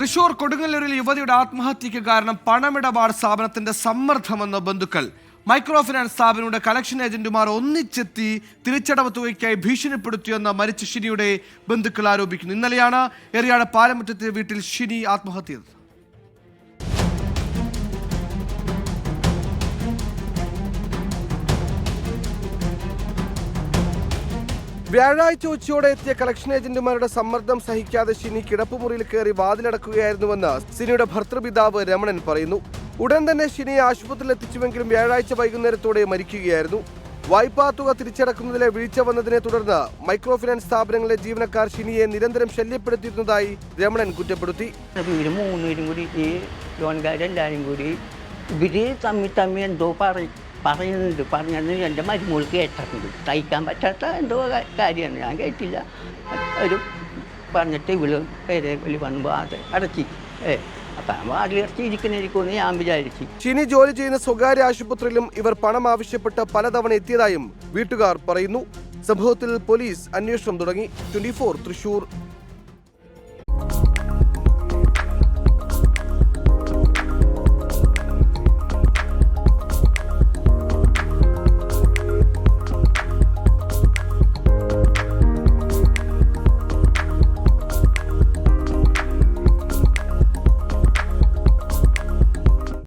തൃശൂർ കൊടുങ്ങല്ലൂരിൽ യുവതിയുടെ ആത്മഹത്യക്ക് കാരണം പണമിടപാട് സ്ഥാപനത്തിന്റെ സമ്മർദ്ദമെന്ന ബന്ധുക്കൾ. മൈക്രോ ഫിനാൻസ് സ്ഥാപനങ്ങളുടെ കളക്ഷൻ ഏജന്റുമാർ ഒന്നിച്ചെത്തി തിരിച്ചടവ് തുകയ്ക്കായി ഭീഷണിപ്പെടുത്തിയെന്ന് മരിച്ച ഷിനിയുടെ ബന്ധുക്കൾ ആരോപിക്കുന്നു. ഇന്നലെയാണ് എറിയാട് പാലമുറ്റത്തെ വീട്ടിൽ ഷിനി ആത്മഹത്യ ചെയ്തത്. വ്യാഴാഴ്ച ഉച്ചയോടെ എത്തിയ കളക്ഷൻ ഏജന്റുമാരുടെ സമ്മർദ്ദം സഹിക്കാതെ ഷിനി കിടപ്പുമുറിയിൽ കയറി വാതിലടക്കുകയായിരുന്നുവെന്ന് സിനിയുടെ ഭർത്തൃപിതാവ് രമണൻ പറയുന്നു. ഉടൻ തന്നെ ഷിനിയെ ആശുപത്രിയിൽ എത്തിച്ചുവെങ്കിലും വ്യാഴാഴ്ച വൈകുന്നേരത്തോടെ മരിക്കുകയായിരുന്നു. വായ്പാ തുക തിരിച്ചടക്കുന്നതിലെ വീഴ്ച വന്നതിനെ തുടർന്ന് മൈക്രോ ഫിനാൻസ് സ്ഥാപനങ്ങളിലെ ജീവനക്കാർ ഷിനിയെ നിരന്തരം ശല്യപ്പെടുത്തിയിരുന്നതായി രമണൻ കുറ്റപ്പെടുത്തി. പറഞ്ഞത് എൻ്റെ മരുമോൾ കേട്ടിട്ടുണ്ട്. തയ്ക്കാൻ പറ്റാത്ത എന്തോ കാര്യമാണ്, ഞാൻ കേട്ടില്ല. ഒരു പറഞ്ഞിട്ട് ഇവള് പേരെ വലി വന്നുമ്പോൾ അത് അടച്ചി അപ്പം അതിലടച്ചിരിക്കുന്നതിരിക്കുമെന്ന് ഞാൻ വിചാരിച്ചു. ഷിനി ജോലി ചെയ്യുന്ന സ്വകാര്യ ആശുപത്രിയിലും ഇവർ പണം ആവശ്യപ്പെട്ട് പലതവണ എത്തിയതായും വീട്ടുകാർ പറയുന്നു. സംഭവത്തിൽ പോലീസ് അന്വേഷണം തുടങ്ങി. 24 തൃശൂർ.